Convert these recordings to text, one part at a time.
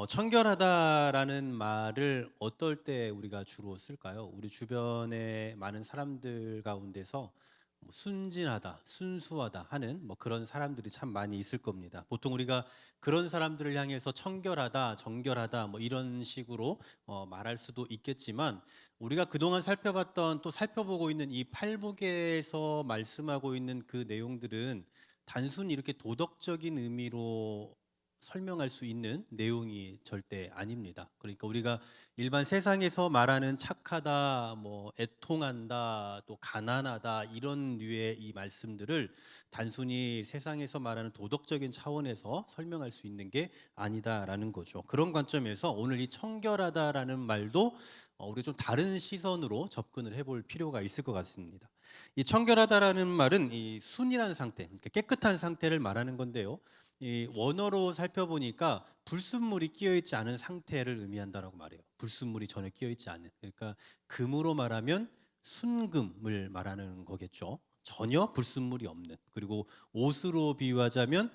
청결하다라는 말을 어떨 때 우리가 주로 쓸까요? 우리 주변의 많은 사람들 가운데서 뭐 순진하다, 순수하다 하는 뭐 그런 사람들이 참 많이 있을 겁니다. 보통 우리가 그런 사람들을 향해서 청결하다, 정결하다 뭐 이런 식으로 말할 수도 있겠지만, 우리가 그동안 살펴봤던, 또 살펴보고 있는 이 팔복에서 말씀하고 있는 그 내용들은 단순히 이렇게 도덕적인 의미로 설명할 수 있는 내용이 절대 아닙니다. 그러니까 우리가 일반 세상에서 말하는 착하다, 뭐 애통한다, 또 가난하다 이런 류의 이 말씀들을 단순히 세상에서 말하는 도덕적인 차원에서 설명할 수 있는 게 아니다라는 거죠. 그런 관점에서 오늘 이 청결하다라는 말도 우리 좀 다른 시선으로 접근을 해볼 필요가 있을 것 같습니다. 이 청결하다라는 말은 이 순이라는 상태, 그러니까 깨끗한 상태를 말하는 건데요. 이 원어로 살펴보니까 불순물이 끼어 있지 않은 상태를 의미한다라고 말해요. 불순물이 전혀 끼어 있지 않은. 그러니까 금으로 말하면 순금을 말하는 거겠죠. 전혀 불순물이 없는. 그리고 옷으로 비유하자면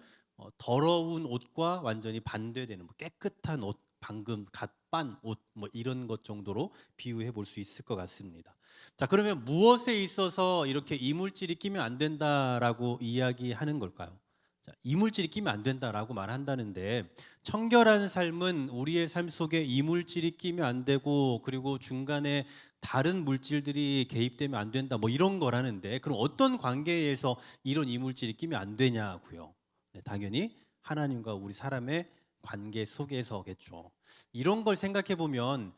더러운 옷과 완전히 반대되는 뭐 깨끗한 옷, 방금 갓 빤 옷 뭐 이런 것 정도로 비유해 볼 수 있을 것 같습니다. 자, 그러면 무엇에 있어서 이렇게 이물질이 끼면 안 된다라고 이야기하는 걸까요? 자, 이물질이 끼면 안 된다라고 말한다는데, 청결한 삶은 우리의 삶 속에 이물질이 끼면 안 되고, 그리고 중간에 다른 물질들이 개입되면 안 된다 뭐 이런 거라는데, 그럼 어떤 관계에서 이런 이물질이 끼면 안 되냐고요. 네, 당연히 하나님과 우리 사람의 관계 속에서겠죠. 이런 걸 생각해 보면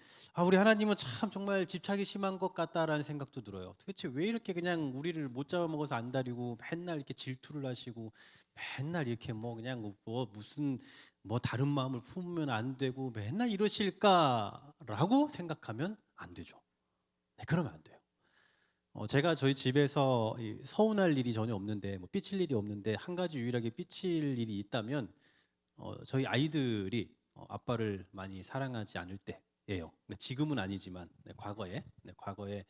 우리 하나님은 참 정말 집착이 심한 것 같다라는 생각도 들어요. 도대체 왜 이렇게 그냥 우리를 못 잡아먹어서 안달이고 맨날 이렇게 질투를 하시고 맨날 이렇게 뭐 그냥 뭐 무슨 뭐 다른 마음을 품으면 안 되고 맨날 이러실까라고 생각하면 안 되죠. 네, 그러면 안 돼요. 제가 저희 집에서 서운할 일이 전혀 없는데, 뭐 삐칠 일이 없는데, 한 가지 유일하게 삐칠 일이 있다면 저희 아이들이 아빠를 많이 사랑하지 않을 때예요. 근데 지금은 아니지만, 네, 과거에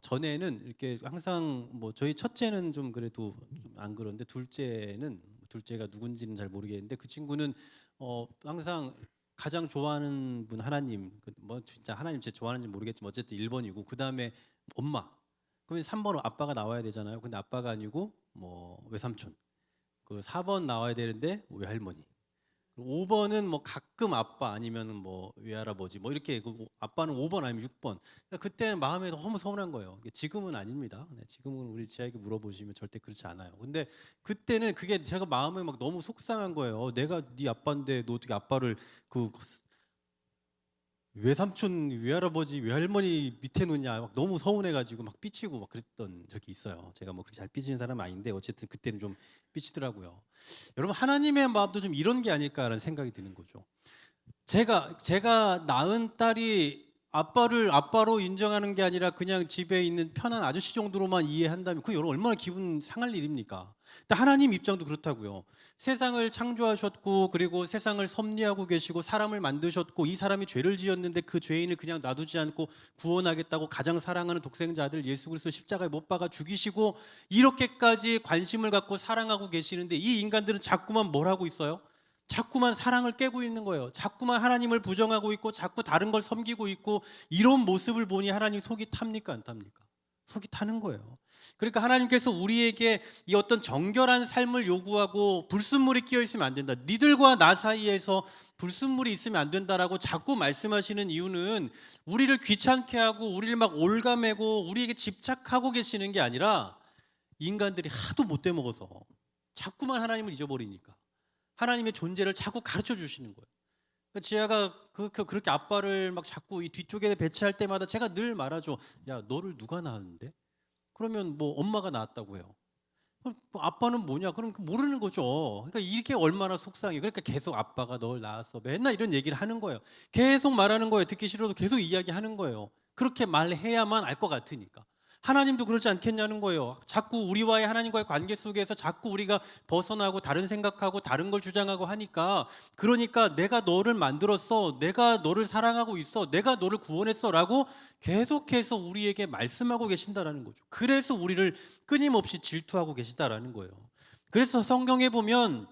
전에는 이렇게 항상 뭐 저희 첫째는 좀 그래도 좀 안 그런데, 둘째가 누군지는 잘 모르겠는데, 그 친구는 항상 가장 좋아하는 분 하나님, 뭐 진짜 하나님 진짜 좋아하는지 모르겠지만 어쨌든 1번이고, 그다음에 엄마. 그러면 3번 아빠가 나와야 되잖아요. 근데 아빠가 아니고 뭐 외삼촌. 그 4번 나와야 되는데 외할머니. 5번은 뭐 가끔 아빠 아니면 뭐 외할아버지 뭐 이렇게, 아빠는 5번 아니면 6번. 그러니까 그때 마음에 너무 서운한 거예요. 지금은 아닙니다. 네, 지금은 우리 지아에게 물어보시면 절대 그렇지 않아요. 근데 그때는 그게 제가 마음에 막 너무 속상한 거예요. 내가 네 아빠인데 너 어떻게 아빠를 그 외삼촌, 외할아버지, 외할머니 밑에 놓냐, 막 너무 서운해가지고 막 삐치고 막 그랬던 적이 있어요. 제가 뭐 그렇게 잘 삐지는 사람은 아닌데 어쨌든 그때는 좀 삐치더라고요. 여러분, 하나님의 마음도 좀 이런 게 아닐까라는 생각이 드는 거죠. 제가 낳은 딸이 아빠를 아빠로 인정하는 게 아니라 그냥 집에 있는 편한 아저씨 정도로만 이해한다면, 그 여러분 얼마나 기분 상할 일입니까? 근데 하나님 입장도 그렇다고요. 세상을 창조하셨고, 그리고 세상을 섭리하고 계시고, 사람을 만드셨고, 이 사람이 죄를 지었는데 그 죄인을 그냥 놔두지 않고 구원하겠다고 가장 사랑하는 독생자 아들 예수 그리스도 십자가에 못 박아 죽이시고, 이렇게까지 관심을 갖고 사랑하고 계시는데, 이 인간들은 자꾸만 뭘 하고 있어요? 자꾸만 사랑을 깨고 있는 거예요. 자꾸만 하나님을 부정하고 있고, 자꾸 다른 걸 섬기고 있고, 이런 모습을 보니 하나님 속이 탑니까, 안 탑니까? 속이 타는 거예요. 그러니까 하나님께서 우리에게 이 어떤 정결한 삶을 요구하고, 불순물이 끼어 있으면 안 된다, 니들과 나 사이에서 불순물이 있으면 안 된다라고 자꾸 말씀하시는 이유는, 우리를 귀찮게 하고 우리를 막 올가매고 우리에게 집착하고 계시는 게 아니라, 인간들이 하도 못돼 먹어서 자꾸만 하나님을 잊어버리니까 하나님의 존재를 자꾸 가르쳐 주시는 거예요. 그러니까 지아가 그렇게 아빠를 막 자꾸 이 뒤쪽에 배치할 때마다 제가 늘 말하죠. 야, 너를 누가 낳았는데? 그러면 뭐 엄마가 낳았다고 해요. 그럼 뭐 아빠는 뭐냐? 그럼 모르는 거죠. 그러니까 이게 얼마나 속상해. 그러니까 계속 아빠가 널 낳았어. 맨날 이런 얘기를 하는 거예요. 계속 말하는 거예요. 듣기 싫어도 계속 이야기하는 거예요. 그렇게 말해야만 알 것 같으니까. 하나님도 그렇지 않겠냐는 거예요. 자꾸 우리와의 하나님과의 관계 속에서 자꾸 우리가 벗어나고 다른 생각하고 다른 걸 주장하고 하니까, 그러니까 내가 너를 만들었어, 내가 너를 사랑하고 있어, 내가 너를 구원했어라고 계속해서 우리에게 말씀하고 계신다라는 거죠. 그래서 우리를 끊임없이 질투하고 계시다라는 거예요. 그래서 성경에 보면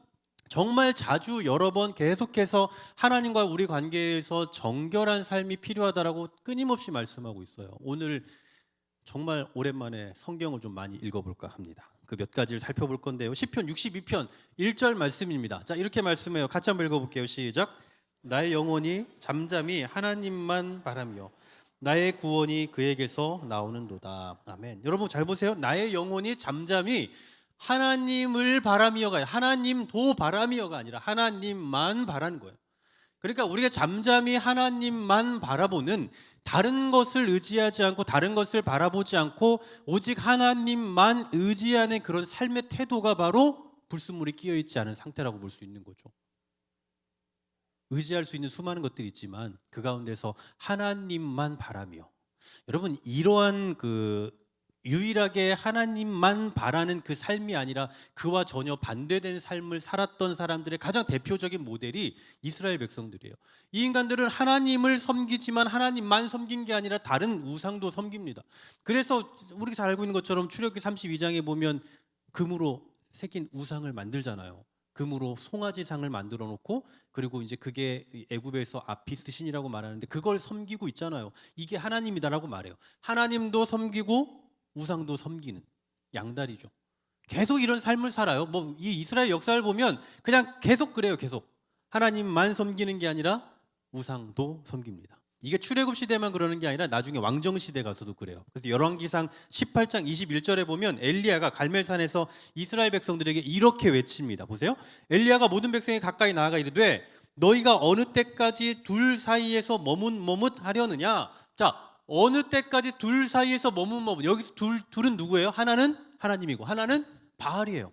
정말 자주 여러 번 계속해서 하나님과 우리 관계에서 정결한 삶이 필요하다라고 끊임없이 말씀하고 있어요. 오늘 정말 오랜만에 성경을 좀 많이 읽어볼까 합니다. 그 몇 가지를 살펴볼 건데요. 시편 62편 1절 말씀입니다. 자, 이렇게 말씀해요. 같이 한번 읽어볼게요. 시작. 나의 영혼이 잠잠히 하나님만 바라며 나의 구원이 그에게서 나오는도다. 아멘. 여러분 잘 보세요. 나의 영혼이 잠잠히 하나님을 바라며가, 하나님도 바라며가 아니라 하나님만 바라는 거예요. 그러니까 우리가 잠잠히 하나님만 바라보는, 다른 것을 의지하지 않고 다른 것을 바라보지 않고 오직 하나님만 의지하는 그런 삶의 태도가 바로 불순물이 끼어 있지 않은 상태라고 볼 수 있는 거죠. 의지할 수 있는 수많은 것들이 있지만 그 가운데서 하나님만 바라며, 여러분 이러한 유일하게 하나님만 바라는 그 삶이 아니라 그와 전혀 반대된 삶을 살았던 사람들의 가장 대표적인 모델이 이스라엘 백성들이에요. 이 인간들은 하나님을 섬기지만 하나님만 섬긴 게 아니라 다른 우상도 섬깁니다. 그래서 우리가 잘 알고 있는 것처럼 출애굽기 32장에 보면 금으로 새긴 우상을 만들잖아요. 금으로 송아지상을 만들어 놓고, 그리고 이제 그게 애굽에서 아피스 신이라고 말하는데 그걸 섬기고 있잖아요. 이게 하나님이다라고 말해요. 하나님도 섬기고 우상도 섬기는 양다리죠. 계속 이런 삶을 살아요. 뭐 이 이스라엘 역사를 보면 그냥 계속 그래요. 계속 하나님만 섬기는 게 아니라 우상도 섬깁니다. 이게 출애굽 시대만 그러는 게 아니라 나중에 왕정 시대 가서도 그래요. 그래서 열왕기상 18장 21절에 보면 엘리야가 갈멜산에서 이스라엘 백성들에게 이렇게 외칩니다. 보세요. 엘리야가 모든 백성에 가까이 나아가 이르되 너희가 어느 때까지 둘 사이에서 머뭇머뭇하려느냐. 자, 어느 때까지 둘 사이에서 머뭇머뭇. 여기서 둘은 누구예요? 하나는 하나님이고 하나는 바알이에요.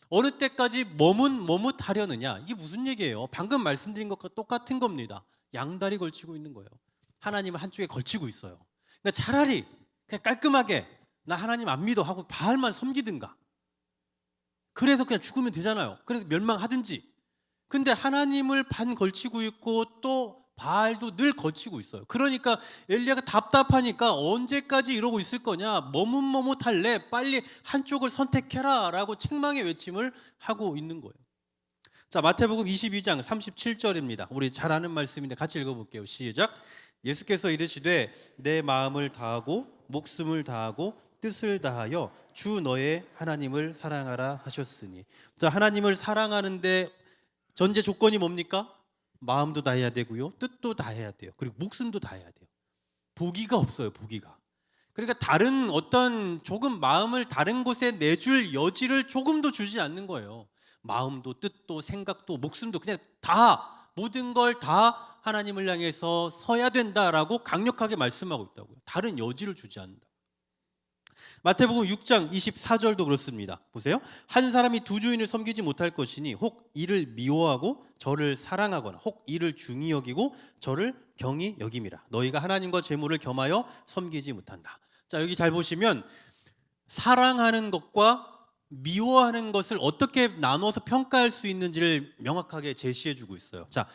어느 때까지 머뭇머뭇하려느냐. 이게 무슨 얘기예요? 방금 말씀드린 것과 똑같은 겁니다. 양다리 걸치고 있는 거예요. 하나님을 한쪽에 걸치고 있어요. 그러니까 차라리 그냥 깔끔하게 나 하나님 안 믿어 하고 바알만 섬기든가. 그래서 그냥 죽으면 되잖아요. 그래서 멸망하든지. 근데 하나님을 반 걸치고 있고 또 바알도 늘 거치고 있어요. 그러니까 엘리야가 답답하니까 언제까지 이러고 있을 거냐, 머뭇머뭇할래, 빨리 한쪽을 선택해라 라고 책망의 외침을 하고 있는 거예요. 자, 마태복음 22장 37절입니다. 우리 잘 아는 말씀인데 같이 읽어볼게요. 시작. 예수께서 이르시되 내 마음을 다하고 목숨을 다하고 뜻을 다하여 주 너의 하나님을 사랑하라 하셨으니. 자, 하나님을 사랑하는데 전제 조건이 뭡니까? 마음도 다해야 되고요, 뜻도 다해야 돼요. 그리고 목숨도 다해야 돼요. 보기가 없어요. 보기가. 그러니까 다른 어떤 조금 마음을 다른 곳에 내줄 여지를 조금도 주지 않는 거예요. 마음도 뜻도 생각도 목숨도 그냥 다, 모든 걸 다 하나님을 향해서 서야 된다라고 강력하게 말씀하고 있다고요. 다른 여지를 주지 않는다. 마태복음 6장 24절도 그렇습니다. 보세요. 한 사람이 두 주인을 섬기지 못할 것이니 혹 이를 미워하고 저를 사랑하거나 혹 이를 중히 여기고 저를 경히 여김이라. 너희가 하나님과 재물을 겸하여 섬기지 못한다. 자, 여기 잘 보시면 사랑하는 것과 미워하는 것을 어떻게 나눠서 평가할 수 있는지를 명확하게 제시해 주고 있어요. 자,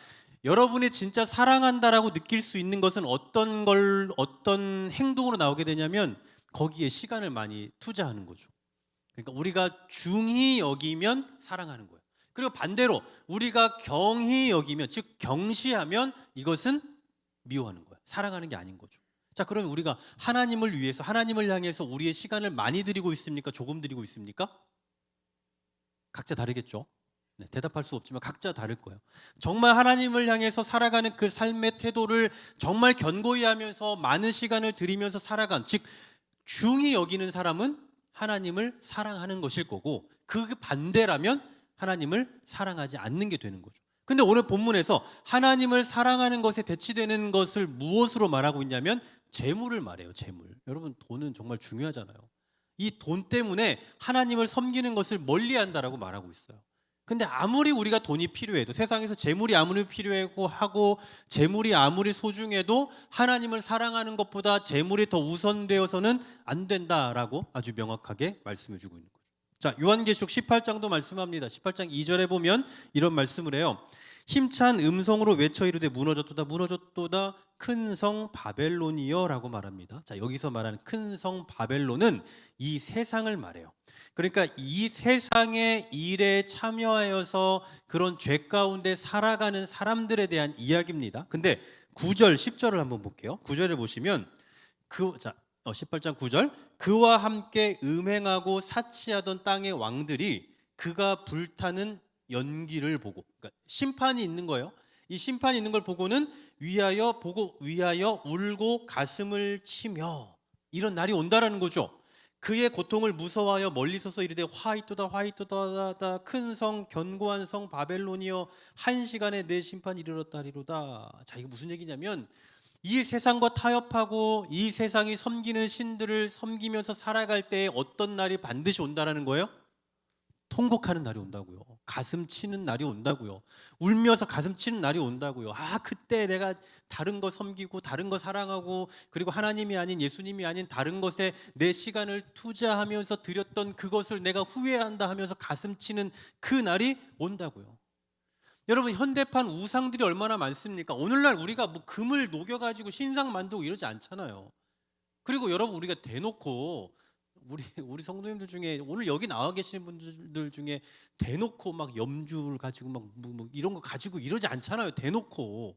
여러분이 진짜 사랑한다라고 느낄 수 있는 것은 어떤 행동으로 나오게 되냐면 거기에 시간을 많이 투자하는 거죠. 그러니까 우리가 중히 여기면 사랑하는 거예요. 그리고 반대로 우리가 경히 여기면, 즉 경시하면 이것은 미워하는 거예요. 사랑하는 게 아닌 거죠. 자, 그러면 우리가 하나님을 위해서, 하나님을 향해서 우리의 시간을 많이 드리고 있습니까? 조금 드리고 있습니까? 각자 다르겠죠. 네, 대답할 수 없지만 각자 다를 거예요. 정말 하나님을 향해서 살아가는 그 삶의 태도를 정말 견고히 하면서 많은 시간을 들이면서 살아간, 즉 중히 여기는 사람은 하나님을 사랑하는 것일 거고, 그 반대라면 하나님을 사랑하지 않는 게 되는 거죠. 근데 오늘 본문에서 하나님을 사랑하는 것에 대치되는 것을 무엇으로 말하고 있냐면 재물을 말해요. 재물. 여러분, 돈은 정말 중요하잖아요. 이 돈 때문에 하나님을 섬기는 것을 멀리한다라고 말하고 있어요. 근데 아무리 우리가 돈이 필요해도, 세상에서 재물이 아무리 필요하고 하고 재물이 아무리 소중해도 하나님을 사랑하는 것보다 재물이 더 우선되어서는 안 된다라고 아주 명확하게 말씀해 주고 있는 거죠. 자, 요한계시록 18장도 말씀합니다. 18장 2절에 보면 이런 말씀을 해요. 힘찬 음성으로 외쳐 이르되 무너졌도다 무너졌도다 큰 성 바벨론이여라고 말합니다. 자, 여기서 말하는 큰 성 바벨론은 이 세상을 말해요. 그러니까 이 세상의 일에 참여하여서 그런 죄 가운데 살아가는 사람들에 대한 이야기입니다. 근데 9절, 10절을 한번 볼게요. 9절에 보시면 18장 9절, 그와 함께 음행하고 사치하던 땅의 왕들이 그가 불타는 연기를 보고, 그러니까 심판이 있는 거예요. 이 심판이 있는 걸 보고는 위하여 울고 가슴을 치며, 이런 날이 온다라는 거죠. 그의 고통을 무서워하여 멀리 서서 이르되 화이토다 큰 성 견고한 성 바벨론이여 한 시간에 내 심판이 이르렀다리로다. 자, 이게 무슨 얘기냐면 이 세상과 타협하고 이 세상이 섬기는 신들을 섬기면서 살아갈 때에 어떤 날이 반드시 온다라는 거예요? 통곡하는 날이 온다고요. 가슴 치는 날이 온다고요. 울면서 가슴 치는 날이 온다고요. 그때 내가 다른 거 섬기고 다른 거 사랑하고 그리고 하나님이 아닌 예수님이 아닌 다른 것에 내 시간을 투자하면서 드렸던 그것을 내가 후회한다 하면서 가슴 치는 그 날이 온다고요. 여러분, 현대판 우상들이 얼마나 많습니까? 오늘날 우리가 뭐 금을 녹여가지고 신상 만들고 이러지 않잖아요. 그리고 여러분, 우리가 대놓고 우리 성도님들 중에 오늘 여기 나와 계시는 분들 중에 대놓고 막 염주를 가지고 막 뭐 이런 거 가지고 이러지 않잖아요. 대놓고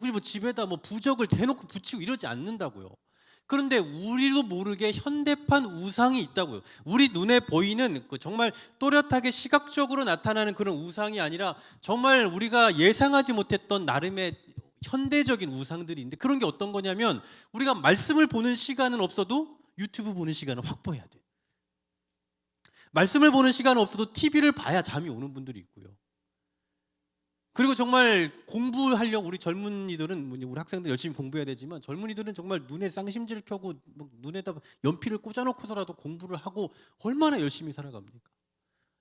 우리 뭐 집에다 뭐 부적을 대놓고 붙이고 이러지 않는다고요. 그런데 우리도 모르게 현대판 우상이 있다고요. 우리 눈에 보이는 정말 또렷하게 시각적으로 나타나는 그런 우상이 아니라 정말 우리가 예상하지 못했던 나름의 현대적인 우상들이 있는데, 그런 게 어떤 거냐면 우리가 말씀을 보는 시간은 없어도 유튜브 보는 시간을 확보해야 돼요. 말씀을 보는 시간은 없어도 TV를 봐야 잠이 오는 분들이 있고요. 그리고 정말 공부하려고 우리 젊은이들은, 우리 학생들 열심히 공부해야 되지만 젊은이들은 정말 눈에 쌍심지를 켜고 눈에다 연필을 꽂아놓고서라도 공부를 하고 얼마나 열심히 살아갑니까?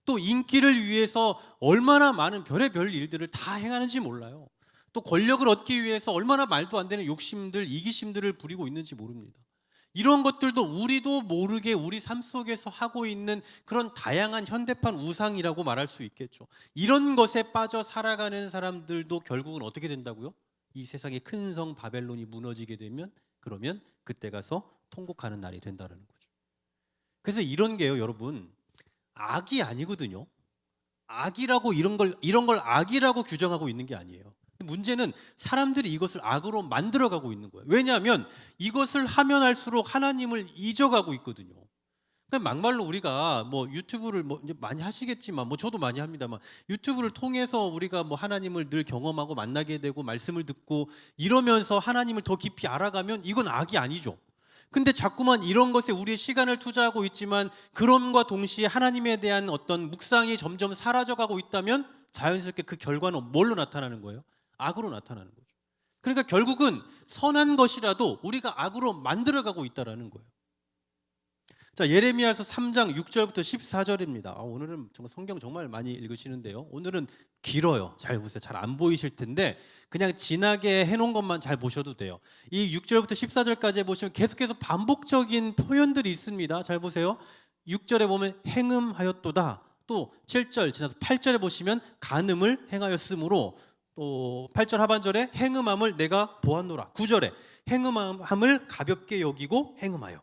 또 인기를 위해서 얼마나 많은 별의별 일들을 다 행하는지 몰라요. 또 권력을 얻기 위해서 얼마나 말도 안 되는 욕심들, 이기심들을 부리고 있는지 모릅니다. 이런 것들도 우리도 모르게 우리 삶 속에서 하고 있는 그런 다양한 현대판 우상이라고 말할 수 있겠죠. 이런 것에 빠져 살아가는 사람들도 결국은 어떻게 된다고요? 이 세상의 큰 성 바벨론이 무너지게 되면, 그러면 그때 가서 통곡하는 날이 된다는 거죠. 그래서 이런 게요, 여러분, 악이 아니거든요. 악이라고 이런 걸 악이라고 규정하고 있는 게 아니에요. 문제는 사람들이 이것을 악으로 만들어가고 있는 거예요. 왜냐하면 이것을 하면 할수록 하나님을 잊어가고 있거든요. 그러니까 막말로 우리가 뭐 유튜브를 뭐 이제 많이 하시겠지만, 뭐 저도 많이 합니다만, 유튜브를 통해서 우리가 뭐 하나님을 늘 경험하고 만나게 되고 말씀을 듣고 이러면서 하나님을 더 깊이 알아가면 이건 악이 아니죠. 근데 자꾸만 이런 것에 우리의 시간을 투자하고 있지만 그럼과 동시에 하나님에 대한 어떤 묵상이 점점 사라져가고 있다면 자연스럽게 그 결과는 뭘로 나타나는 거예요? 악으로 나타나는 거죠. 그러니까 결국은 선한 것이라도 우리가 악으로 만들어가고 있다는 거예요. 자, 예레미야서 3장 6절부터 14절입니다. 오늘은 정말 성경 정말 많이 읽으시는데요. 오늘은 길어요. 잘 보세요. 잘 안 보이실 텐데 그냥 지나게 해놓은 것만 잘 보셔도 돼요. 이 6절부터 14절까지 보시면 계속해서 반복적인 표현들이 있습니다. 잘 보세요. 6절에 보면 행음하였도다. 또 7절 지나서 8절에 보시면 간음을 행하였으므로, 또 8절 하반절에 행음함을 내가 보았노라. 9절에 행음함을 가볍게 여기고 행음하여.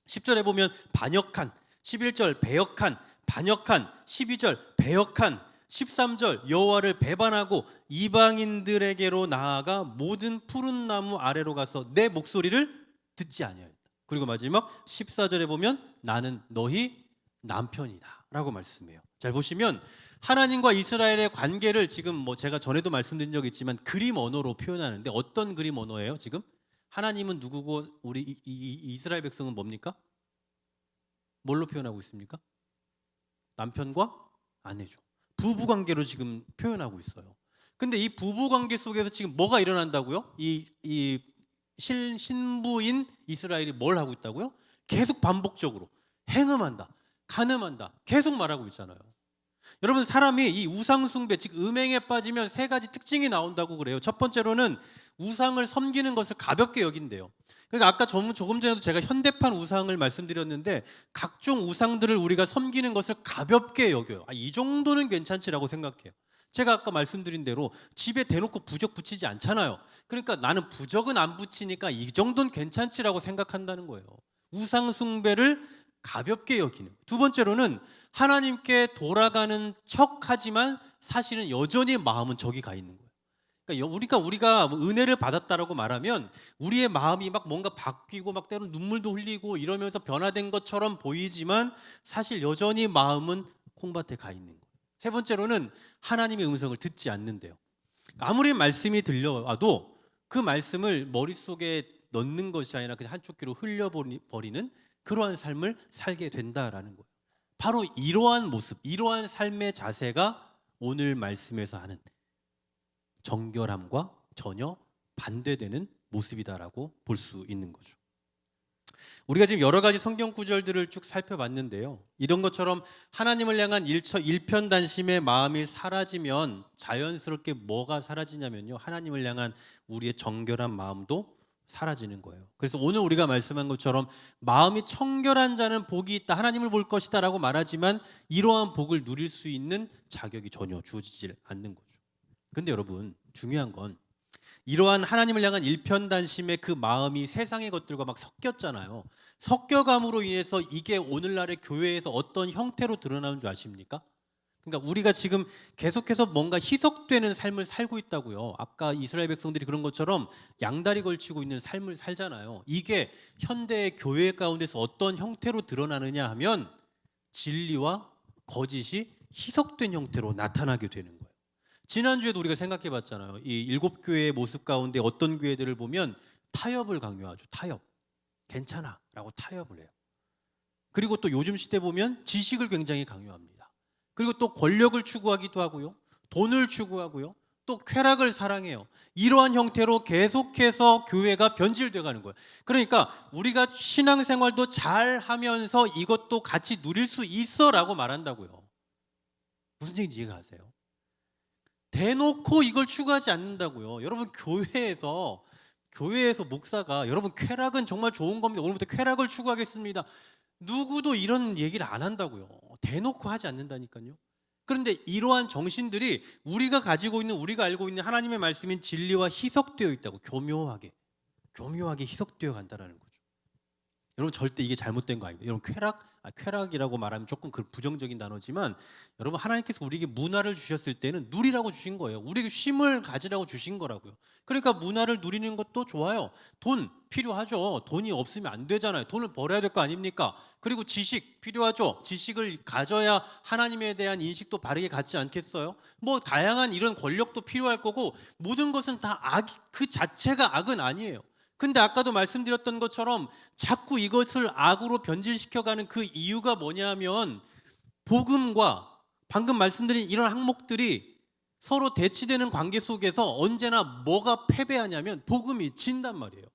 10절에 보면 반역한, 11절 배역한, 반역한, 12절 배역한, 13절 여호와를 배반하고 이방인들에게로 나아가 모든 푸른 나무 아래로 가서 내 목소리를 듣지 아니하였다. 그리고 마지막 14절에 보면 나는 너희 남편이다 라고 말씀해요. 잘 보시면 하나님과 이스라엘의 관계를 지금 뭐 제가 전에도 말씀드린 적이 있지만 그림 언어로 표현하는데, 어떤 그림 언어예요? 지금 하나님은 누구고 우리 이스라엘 백성은 뭡니까? 뭘로 표현하고 있습니까? 남편과 아내죠. 부부관계로 지금 표현하고 있어요. 근데 이 부부관계 속에서 지금 뭐가 일어난다고요? 이 신부인 이스라엘이 뭘 하고 있다고요? 계속 반복적으로 행음한다, 간음한다, 계속 말하고 있잖아요. 여러분, 사람이 이 우상숭배, 즉 음행에 빠지면 세 가지 특징이 나온다고 그래요. 첫 번째로는 우상을 섬기는 것을 가볍게 여긴대요. 그러니까 아까 조금 전에도 제가 현대판 우상을 말씀드렸는데 각종 우상들을 우리가 섬기는 것을 가볍게 여겨요. 이 정도는 괜찮지라고 생각해요. 제가 아까 말씀드린 대로 집에 대놓고 부적 붙이지 않잖아요. 그러니까 나는 부적은 안 붙이니까 이 정도는 괜찮지라고 생각한다는 거예요. 우상 숭배를 가볍게 여기는. 두 번째로는 하나님께 돌아가는 척하지만 사실은 여전히 마음은 저기 가 있는 거예요. 그러니까 우리가 은혜를 받았다라고 말하면 우리의 마음이 막 뭔가 바뀌고 막 때로는 눈물도 흘리고 이러면서 변화된 것처럼 보이지만 사실 여전히 마음은 콩밭에 가 있는 거예요. 세 번째로는 하나님의 음성을 듣지 않는데요. 아무리 말씀이 들려와도 그 말씀을 머릿속에 넣는 것이 아니라 그냥 한쪽 귀로 흘려버리는 그러한 삶을 살게 된다라는 거예요. 바로 이러한 모습, 이러한 삶의 자세가 오늘 말씀에서 하는 정결함과 전혀 반대되는 모습이다라고 볼 수 있는 거죠. 우리가 지금 여러 가지 성경 구절들을 쭉 살펴봤는데요. 이런 것처럼 하나님을 향한 일편단심의 마음이 사라지면 자연스럽게 뭐가 사라지냐면요. 하나님을 향한 우리의 정결한 마음도 사라지는 거예요. 그래서 오늘 우리가 말씀한 것처럼 마음이 청결한 자는 복이 있다, 하나님을 볼 것이다 라고 말하지만 이러한 복을 누릴 수 있는 자격이 전혀 주어지질 않는 거죠. 근데 여러분, 중요한 건 이러한 하나님을 향한 일편단심의 그 마음이 세상의 것들과 막 섞였잖아요. 섞여감으로 인해서 이게 오늘날의 교회에서 어떤 형태로 드러나는 줄 아십니까? 그러니까 우리가 지금 계속해서 뭔가 희석되는 삶을 살고 있다고요. 아까 이스라엘 백성들이 그런 것처럼 양다리 걸치고 있는 삶을 살잖아요. 이게 현대의 교회 가운데서 어떤 형태로 드러나느냐 하면 진리와 거짓이 희석된 형태로 나타나게 되는 거예요. 지난주에도 우리가 생각해 봤잖아요. 이 7교회의 모습 가운데 어떤 교회들을 보면 타협을 강요하죠. 타협. 괜찮아 라고 타협을 해요. 그리고 또 요즘 시대 보면 지식을 굉장히 강요합니다. 그리고 또 권력을 추구하기도 하고요. 돈을 추구하고요. 또 쾌락을 사랑해요. 이러한 형태로 계속해서 교회가 변질돼 가는 거예요. 그러니까 우리가 신앙생활도 잘 하면서 이것도 같이 누릴 수 있어 라고 말한다고요. 무슨 얘기인지 이해가 가세요? 대놓고 이걸 추구하지 않는다고요. 여러분, 교회에서 목사가 여러분 쾌락은 정말 좋은 겁니다, 오늘부터 쾌락을 추구하겠습니다, 누구도 이런 얘기를 안 한다고요. 대놓고 하지 않는다니까요. 그런데 이러한 정신들이 우리가 가지고 있는, 우리가 알고 있는 하나님의 말씀인 진리와 희석되어 있다고, 교묘하게 희석되어 간다라는 거죠. 여러분, 절대 이게 잘못된 거 아닙니다. 여러분, 쾌락이라고 말하면 조금 그 부정적인 단어지만 여러분, 하나님께서 우리에게 문화를 주셨을 때는 누리라고 주신 거예요. 우리에게 쉼을 가지라고 주신 거라고요. 그러니까 문화를 누리는 것도 좋아요. 돈 필요하죠. 돈이 없으면 안 되잖아요. 돈을 벌어야 될 거 아닙니까? 그리고 지식 필요하죠. 지식을 가져야 하나님에 대한 인식도 바르게 갖지 않겠어요? 뭐 다양한 이런 권력도 필요할 거고, 모든 것은 다 그 자체가 악은 아니에요. 근데 아까도 말씀드렸던 것처럼 자꾸 이것을 악으로 변질시켜가는 그 이유가 뭐냐면, 복음과 방금 말씀드린 이런 항목들이 서로 대치되는 관계 속에서 언제나 뭐가 패배하냐면 복음이 진단 말이에요.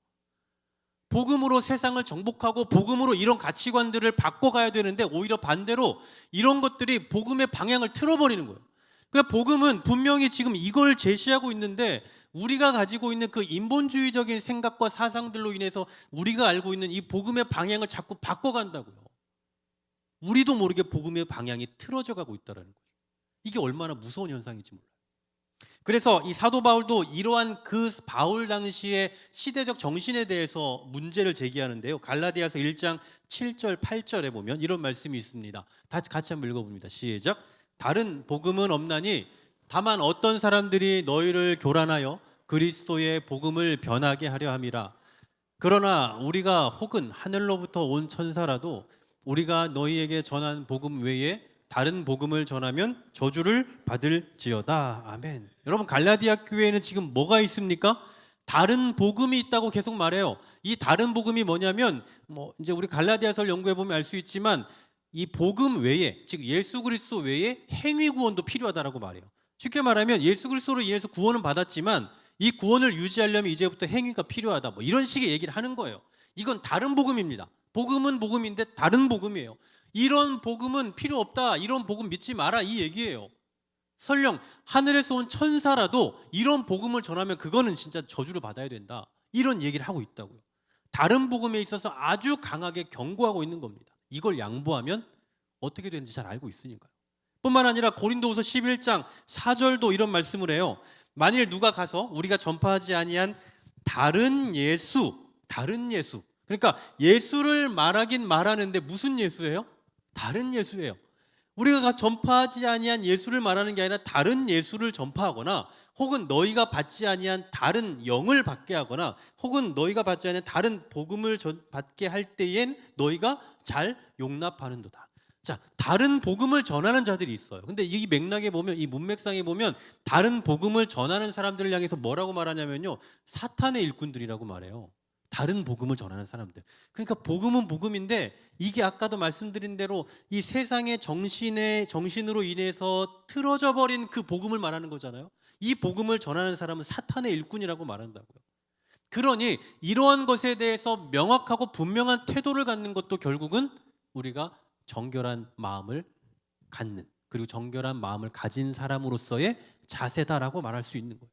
복음으로 세상을 정복하고 복음으로 이런 가치관들을 바꿔가야 되는데 오히려 반대로 이런 것들이 복음의 방향을 틀어버리는 거예요. 그러니까 복음은 분명히 지금 이걸 제시하고 있는데 우리가 가지고 있는 그 인본주의적인 생각과 사상들로 인해서 우리가 알고 있는 이 복음의 방향을 자꾸 바꿔간다고요. 우리도 모르게 복음의 방향이 틀어져 가고 있다는 거죠. 이게 얼마나 무서운 현상인지 몰라요. 그래서 이 사도 바울도 이러한 그 바울 당시의 시대적 정신에 대해서 문제를 제기하는데요. 갈라디아서 1장 7절 8절에 보면 이런 말씀이 있습니다. 같이 한번 읽어봅니다. 시작. 다른 복음은 없나니 다만 어떤 사람들이 너희를 교란하여 그리스도의 복음을 변하게 하려 함이라. 그러나 우리가 혹은 하늘로부터 온 천사라도 우리가 너희에게 전한 복음 외에 다른 복음을 전하면 저주를 받을지어다. 아멘. 여러분, 갈라디아 교회에는 지금 뭐가 있습니까? 다른 복음이 있다고 계속 말해요. 이 다른 복음이 뭐냐면, 이제 우리 갈라디아서를 연구해 보면 알 수 있지만 이 복음 외에, 즉 예수 그리스도 외에 행위 구원도 필요하다라고 말해요. 쉽게 말하면 예수 그리스도로 인해서 구원은 받았지만 이 구원을 유지하려면 이제부터 행위가 필요하다, 이런 식의 얘기를 하는 거예요. 이건 다른 복음입니다. 복음은 복음인데 다른 복음이에요. 이런 복음은 필요 없다, 이런 복음 믿지 마라, 이 얘기예요. 설령 하늘에서 온 천사라도 이런 복음을 전하면 그거는 진짜 저주를 받아야 된다, 이런 얘기를 하고 있다고요. 다른 복음에 있어서 아주 강하게 경고하고 있는 겁니다. 이걸 양보하면 어떻게 되는지 잘 알고 있으니까요. 뿐만 아니라 고린도후서 11장 4절도 이런 말씀을 해요. 만일 누가 가서 우리가 전파하지 아니한 다른 예수, 그러니까 예수를 말하긴 말하는데 무슨 예수예요? 다른 예수예요. 우리가 전파하지 아니한 예수를 말하는 게 아니라 다른 예수를 전파하거나, 혹은 너희가 받지 아니한 다른 영을 받게 하거나, 혹은 너희가 받지 아니한 다른 복음을 받게 할 때엔 너희가 잘 용납하는도다. 자, 다른 복음을 전하는 자들이 있어요. 근데 이 맥락에 보면, 이 문맥상에 보면 다른 복음을 전하는 사람들을 향해서 뭐라고 말하냐면요, 사탄의 일꾼들이라고 말해요. 다른 복음을 전하는 사람들. 그러니까 복음은 복음인데, 이게 아까도 말씀드린 대로 이 세상의 정신으로 인해서 틀어져 버린 그 복음을 말하는 거잖아요. 이 복음을 전하는 사람은 사탄의 일꾼이라고 말한다고요. 그러니 이러한 것에 대해서 명확하고 분명한 태도를 갖는 것도 결국은 우리가 정결한 마음을 갖는, 그리고 정결한 마음을 가진 사람으로서의 자세다라고 말할 수 있는 거예요.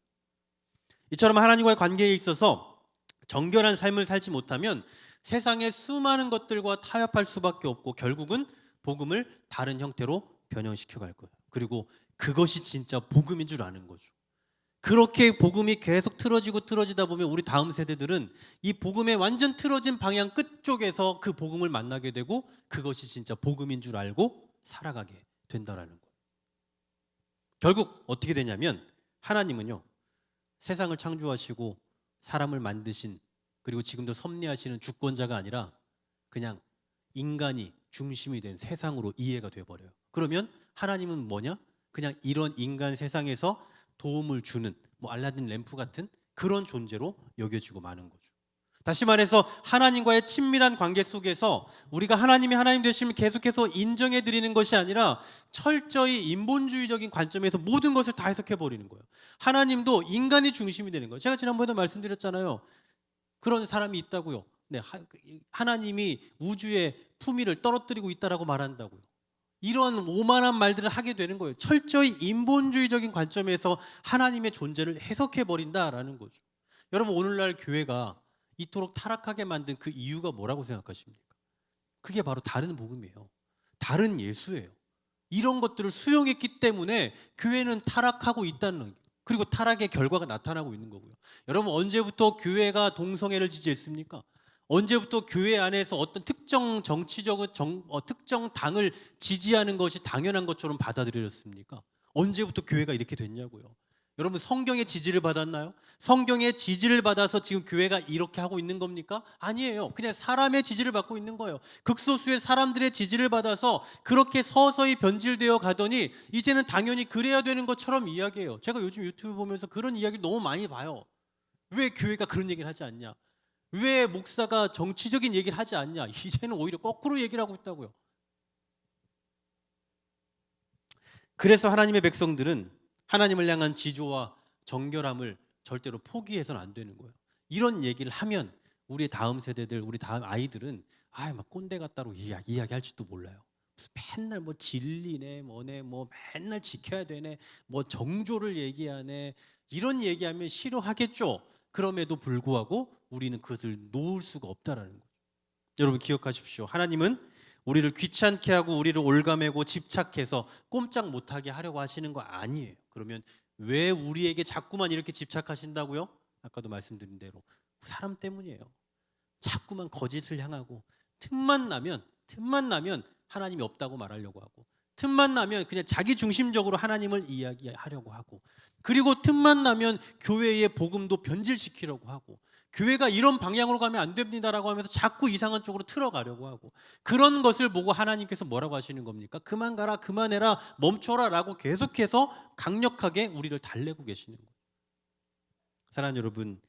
이처럼 하나님과의 관계에 있어서 정결한 삶을 살지 못하면 세상의 수많은 것들과 타협할 수밖에 없고, 결국은 복음을 다른 형태로 변형시켜 갈 거예요. 그리고 그것이 진짜 복음인 줄 아는 거죠. 그렇게 복음이 계속 틀어지다 보면 우리 다음 세대들은 이 복음의 완전 틀어진 방향 끝쪽에서 그 복음을 만나게 되고, 그것이 진짜 복음인 줄 알고 살아가게 된다라는 거예요. 결국 어떻게 되냐면, 하나님은요, 세상을 창조하시고 사람을 만드신, 그리고 지금도 섭리하시는 주권자가 아니라 그냥 인간이 중심이 된 세상으로 이해가 돼버려요. 그러면 하나님은 뭐냐? 그냥 이런 인간 세상에서 도움을 주는, 뭐 알라딘 램프 같은 그런 존재로 여겨지고 마는 거죠. 다시 말해서 하나님과의 친밀한 관계 속에서 우리가 하나님이 하나님 되심을 계속해서 인정해 드리는 것이 아니라 철저히 인본주의적인 관점에서 모든 것을 다 해석해 버리는 거예요. 하나님도 인간이 중심이 되는 거예요. 제가 지난번에도 말씀드렸잖아요. 그런 사람이 있다고요. 네, 하나님이 우주의 품위를 떨어뜨리고 있다라고 말한다고요. 이런 오만한 말들을 하게 되는 거예요. 철저히 인본주의적인 관점에서 하나님의 존재를 해석해 버린다라는 거죠. 여러분, 오늘날 교회가 이토록 타락하게 만든 그 이유가 뭐라고 생각하십니까? 그게 바로 다른 복음이에요. 다른 예수예요. 이런 것들을 수용했기 때문에 교회는 타락하고 있다는 거예요. 그리고 타락의 결과가 나타나고 있는 거고요. 여러분, 언제부터 교회가 동성애를 지지했습니까? 언제부터 교회 안에서 어떤 특정 특정 당을 지지하는 것이 당연한 것처럼 받아들여졌습니까? 언제부터 교회가 이렇게 됐냐고요. 여러분, 성경의 지지를 받았나요? 성경의 지지를 받아서 지금 교회가 이렇게 하고 있는 겁니까? 아니에요. 그냥 사람의 지지를 받고 있는 거예요. 극소수의 사람들의 지지를 받아서 그렇게 서서히 변질되어 가더니 이제는 당연히 그래야 되는 것처럼 이야기해요. 제가 요즘 유튜브 보면서 그런 이야기를 너무 많이 봐요. 왜 교회가 그런 얘기를 하지 않냐? 왜 목사가 정치적인 얘기를 하지 않냐? 이제는 오히려 거꾸로 얘기를 하고 있다고요. 그래서 하나님의 백성들은 하나님을 향한 지조와 정결함을 절대로 포기해서는 안 되는 거예요. 이런 얘기를 하면 우리 다음 세대들, 우리 다음 아이들은 막 꼰대 같다고 이야기할지도 몰라요. 맨날 뭐 진리네, 뭐네, 뭐 맨날 지켜야 되네, 뭐 정조를 얘기하네, 이런 얘기하면 싫어하겠죠. 그럼에도 불구하고 우리는 그것을 놓을 수가 없다라는 거죠. 여러분, 기억하십시오. 하나님은 우리를 귀찮게 하고 우리를 올가매고 집착해서 꼼짝 못하게 하려고 하시는 거 아니에요. 그러면 왜 우리에게 자꾸만 이렇게 집착하신다고요? 아까도 말씀드린 대로 사람 때문이에요. 자꾸만 거짓을 향하고, 틈만 나면 하나님이 없다고 말하려고 하고, 틈만 나면 그냥 자기 중심적으로 하나님을 이야기하려고 하고, 그리고 틈만 나면 교회의 복음도 변질시키려고 하고, 교회가 이런 방향으로 가면 안 됩니다라고 하면서 자꾸 이상한 쪽으로 틀어가려고 하고, 그런 것을 보고 하나님께서 뭐라고 하시는 겁니까? 그만 가라, 그만해라, 멈춰라 라고 계속해서 강력하게 우리를 달래고 계시는 거예요. 사랑하는 여러분,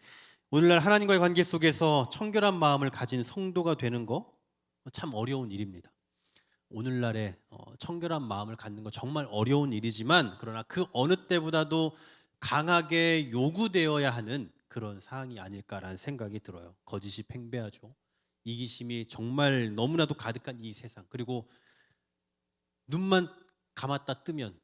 오늘날 하나님과의 관계 속에서 청결한 마음을 가진 성도가 되는 거 참 어려운 일입니다. 오늘날에 청결한 마음을 갖는 거 정말 어려운 일이지만, 그러나 그 어느 때보다도 강하게 요구되어야 하는 그런 사항이 아닐까라는 생각이 들어요. 거짓이 팽배하죠. 이기심이 정말 너무나도 가득한 이 세상, 그리고 눈만 감았다 뜨면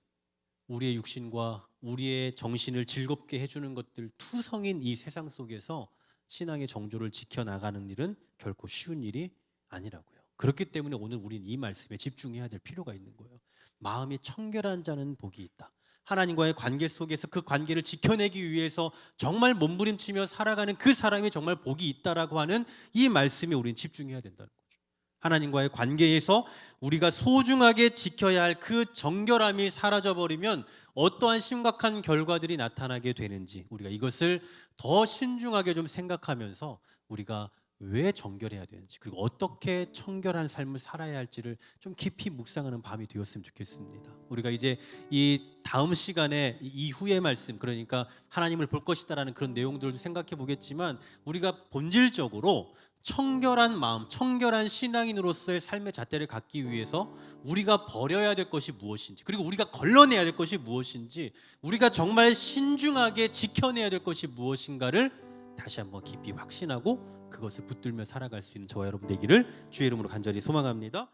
우리의 육신과 우리의 정신을 즐겁게 해주는 것들 투성인 이 세상 속에서 신앙의 정조를 지켜나가는 일은 결코 쉬운 일이 아니라고요. 그렇기 때문에 오늘 우리는 이 말씀에 집중해야 될 필요가 있는 거예요. 마음이 청결한 자는 복이 있다. 하나님과의 관계 속에서 그 관계를 지켜내기 위해서 정말 몸부림치며 살아가는 그 사람이 정말 복이 있다라고 하는 이 말씀에 우리는 집중해야 된다는 거죠. 하나님과의 관계에서 우리가 소중하게 지켜야 할 그 정결함이 사라져버리면 어떠한 심각한 결과들이 나타나게 되는지 우리가 이것을 더 신중하게 좀 생각하면서 우리가 왜 정결해야 되는지, 그리고 어떻게 청결한 삶을 살아야 할지를 좀 깊이 묵상하는 밤이 되었으면 좋겠습니다. 우리가 이제 이 다음 시간에 이후의 말씀, 그러니까 하나님을 볼 것이다라는 그런 내용들도 생각해 보겠지만, 우리가 본질적으로 청결한 마음, 청결한 신앙인으로서의 삶의 잣대를 갖기 위해서 우리가 버려야 될 것이 무엇인지, 그리고 우리가 걸러내야 될 것이 무엇인지, 우리가 정말 신중하게 지켜내야 될 것이 무엇인가를 다시 한번 깊이 확신하고 그것을 붙들며 살아갈 수 있는 저와 여러분 되기를 주의 이름으로 간절히 소망합니다.